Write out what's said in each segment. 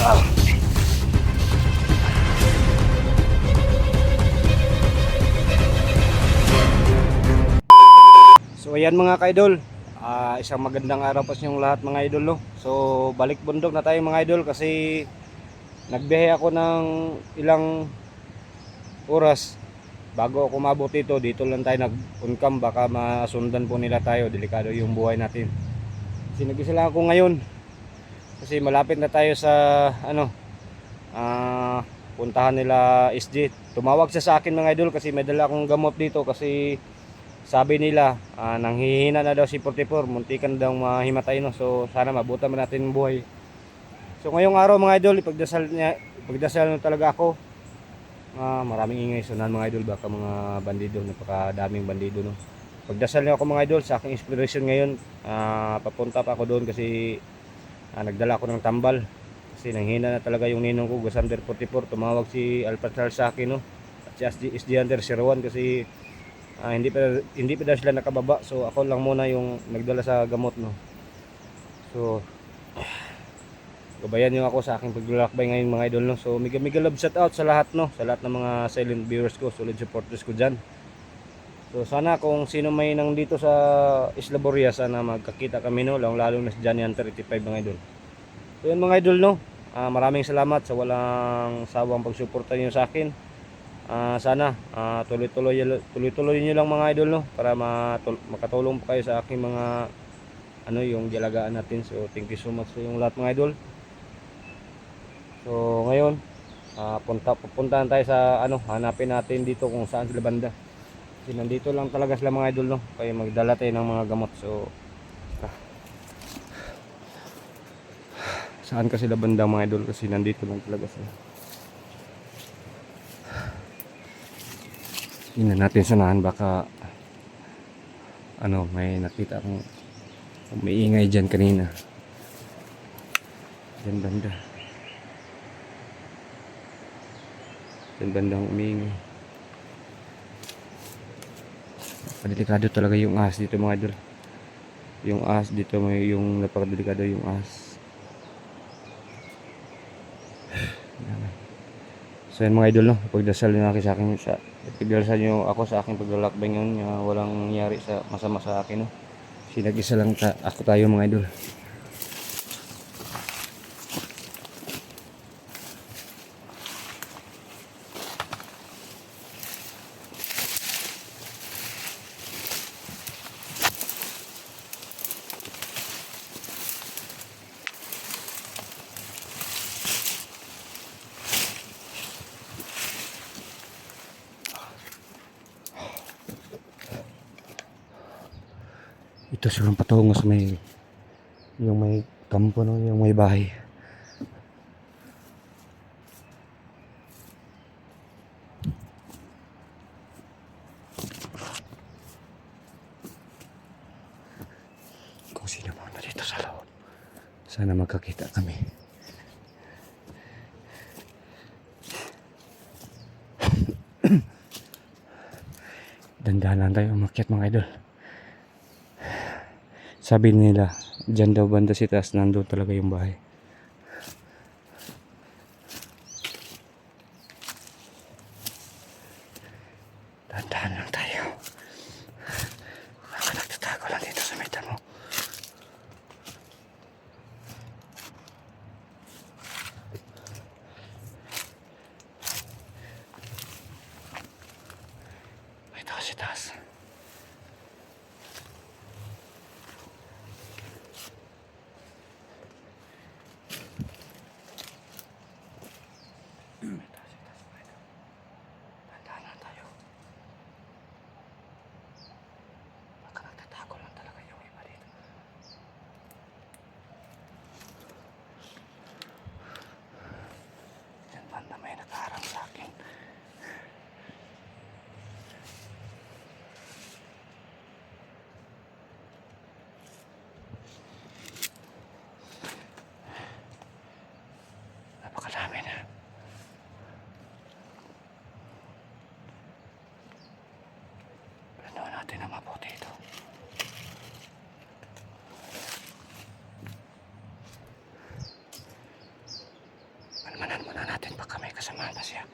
So ayan mga ka-idol, isang magandang araw pa sa inyong lahat mga idol, no? So balik bundok na tayo mga idol kasi nagbiyahe ako ng ilang oras bago ako umabot dito. Dito lang tayo nag-uncam, baka masundan po nila tayo, delikado yung buhay natin. Kasi nag-isa lang ako ngayon kasi malapit na tayo sa puntahan nila SG. Tumawag siya sa akin mga idol kasi may dala akong gamot dito kasi sabi nila nanghihina na daw si 44, muntikan daw mahimatay, no. So sana mabutan man natin ang buhay. So ngayong araw mga idol, ipagdasal na talaga ako. Maraming ingay sunan mga idol, baka mga bandido, napakadaming bandido, no. Pagdasal niyo ako mga idol sa aking inspiration ngayon. Papunta pa ako doon kasi nagdala ako ng tambal kasi nanghina na talaga yung ninong ko, Gasander 44. Tumawag si Alpha Charles sa akin, no, at si SG Hunter 01 kasi hindi pa daw sila nakababa. So ako lang muna yung nagdala sa gamot, no. So gabayan niyo ako sa aking paglalakbay ngayon mga idol, no. So mega love shout out sa lahat, no, sa lahat ng mga silent viewers ko, solid supporters ko dyan. So sana kung sino may nang dito sa Isla Boria, sana magkakita kami, no, lalo na si Johnny Hunter 85 mga idol. So yun mga idol, no, maraming salamat sa walang sawang pagsuporta niyo sa akin. Sana tuloy-tuloy niyo lang mga idol, no, para makatulong pa kayo sa aking mga yung dialagaan natin. So thank you so much sa yung lahat mga idol. So ngayon pupuntahan tayo sa hanapin natin dito kung saan sila banda. Kasi nandito lang talaga sila mga idol, no, kaya magdala tayo ng mga gamot. So saan kasi sila banda mga idol, kasi nandito lang talaga sila. Tingnan natin sanahan, baka may nakita akong umiingay dyan kanina. Dyan banda. Dyan bandang umiingay. Delikado talaga yung ahas dito mga idol. Yung ahas dito, yung napakadelikado yung ahas. So yan mga idol, no, pagdasal nyo sa akin, pagdasal nyo ako sa aking paglalakbay ngayon, walang nangyari sa masama sa akin, no. Kasi nag-isa lang ako tayo mga idol. Ito siguro patungo sa yung may kampo, no, yung may bahay. Kung sino mo na dito sa loob, sana magkakita kami. Dandanan tayo umakyat mga idol. Sabi nila dyan daw banda si taas, nandun talaga yung bahay. Dandahan lang tayo. Baka nagtatago lang dito sa may damo. May tao si taas. Puntahan muna natin baka may kasama na siya.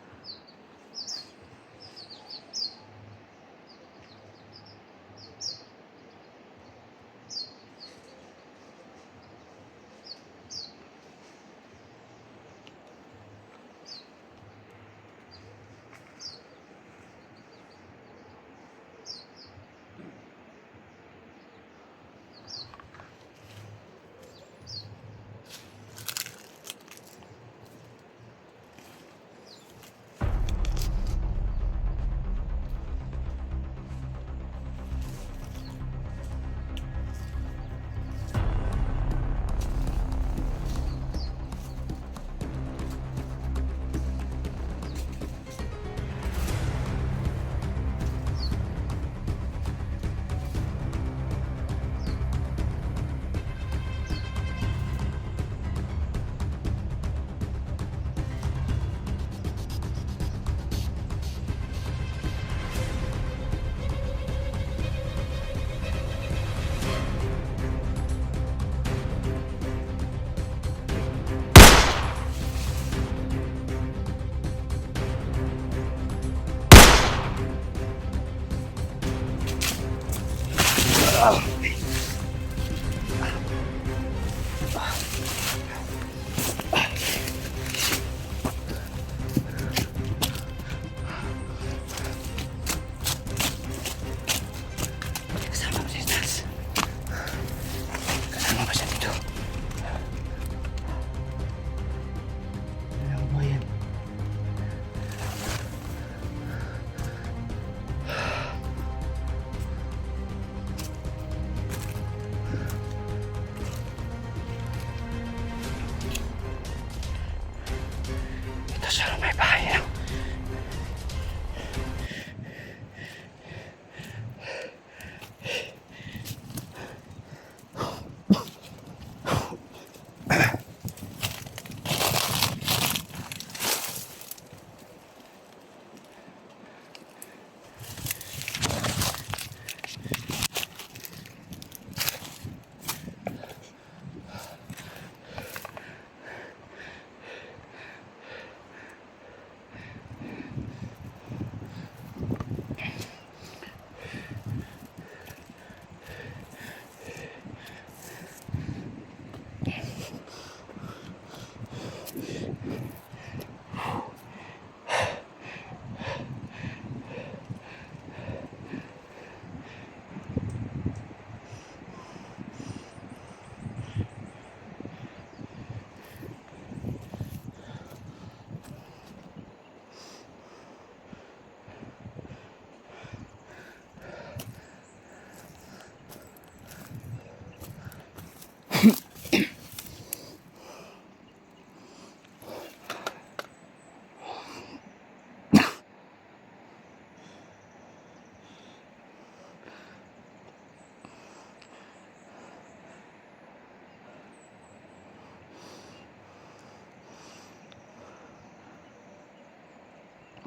Kasama ba siya taas? Kasama ba siya dito? Ano ba yan? Ito siya may bahay.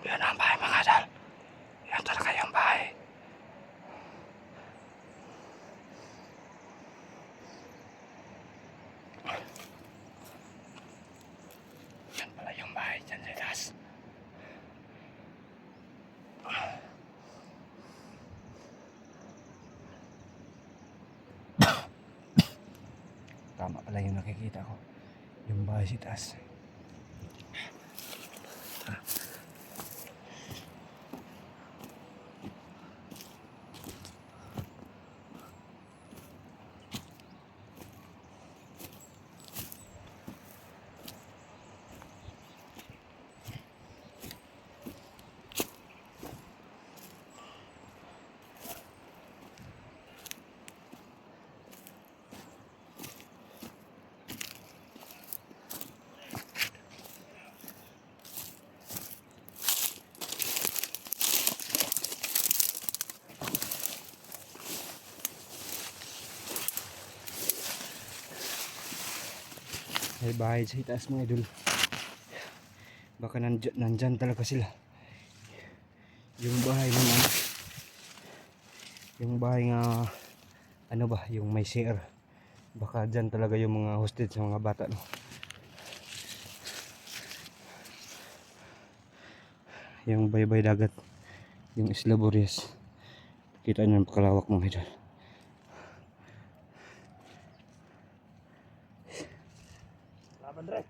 Yan ang bahay mga idol. Yan talaga yung bahay. Yan pala yung bahay dyan sa taas. Tama pala yung nakikita ko. Yung bahay sa taas. May bahay sa itaas mga idol. Baka nandyan talaga sila. Yung bahay ng yung bahay nga ano ba, yung may CR. Baka dyan talaga yung mga hostage sa mga bata, no. yung baybay dagat, yung Isla Boreas. Kita nyo yung pakalawak mga idol. Laban Dre.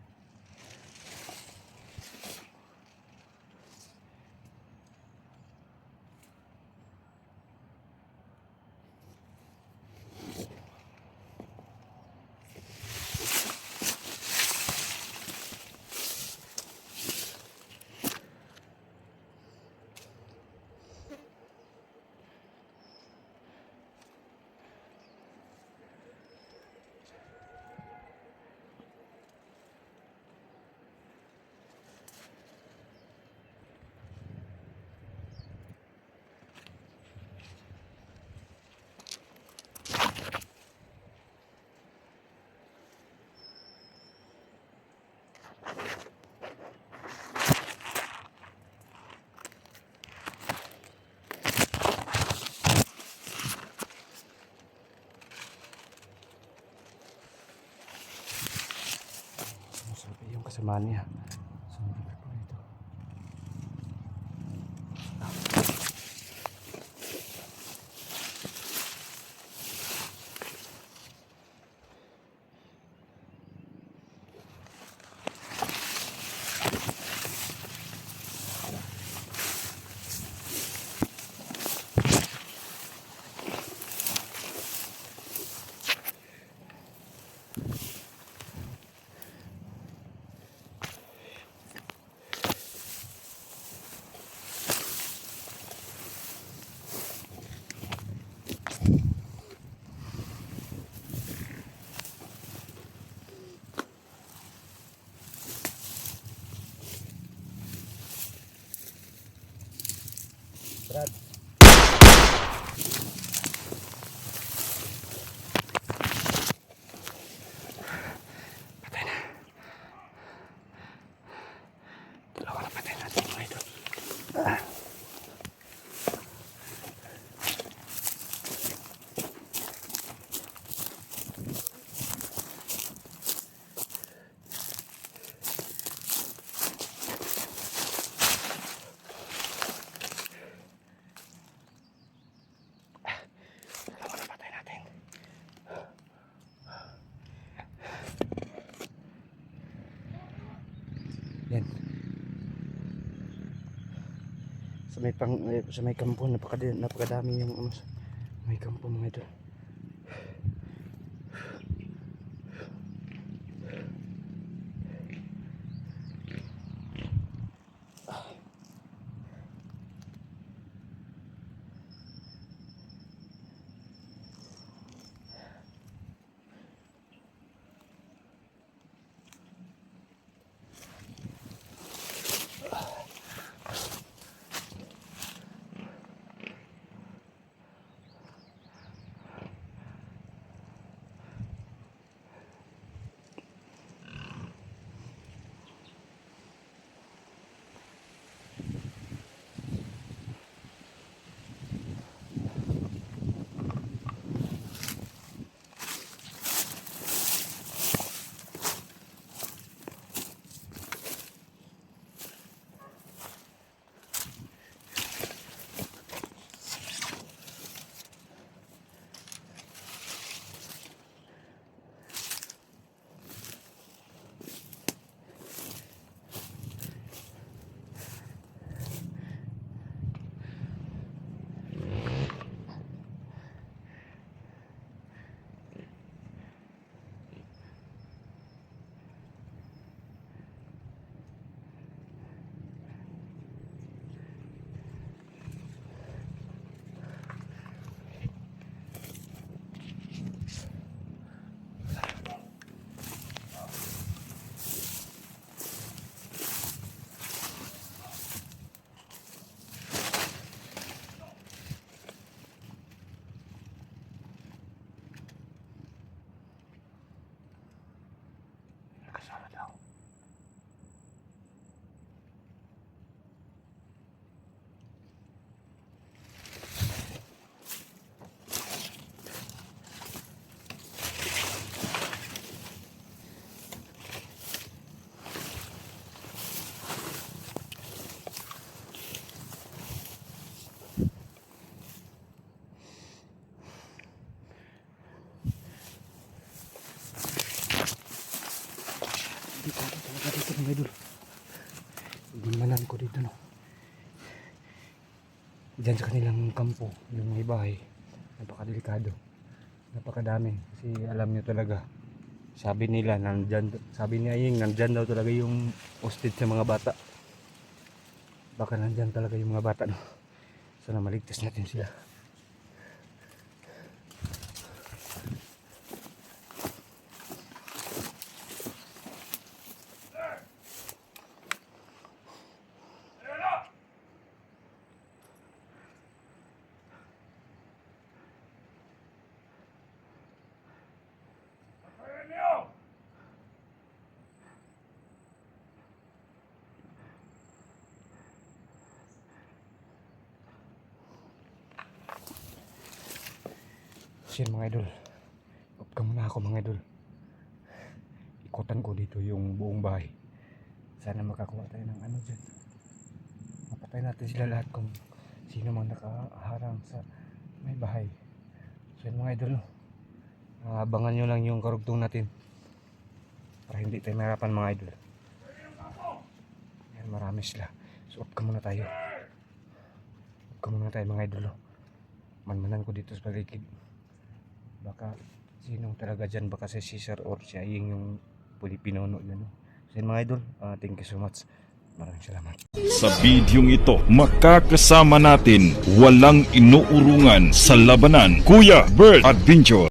Sabi yung kasama niya. Sumali po ito. Brad. Patay na. Dalawa na patay natin mga idol. Dalawa na patay natin. Yan. Sa may kampo napakadami yung may kampo mga idol. idol. Gimanan ko dito no. Diyan sa kanilang kampo, yung may bahay. Napakadelikado. Napakadami. Kasi alam nyo talaga. Sabi nila, sabi ni Aying, nandyan daw talaga yung hostage sa mga bata. Baka nandyan talaga yung mga bata no. Sana maligtas natin sila. Yan mga idol, up ka muna ako mga idol. Ikutan ko dito yung buong bahay. Sana makakuha tayo ng ano dyan. Mapatay natin sila lahat kung sino mang nakaharang sa may bahay. So yan mga idol, abangan nyo lang yung karugtong natin para hindi tayo mahirapan mga idol. Yan, marami sila. So up ka muna tayo. Up ka muna tayo mga idol. Manmanan ko dito sa paligid. Baka sinong talaga dyan, baka si Cesar or si Aying yung Pinuno yun. So yun mga idol, thank you so much. Maraming salamat. Sa bidyong ito, makakasama natin walang inuurungan sa labanan, Kuya Bird Adventure.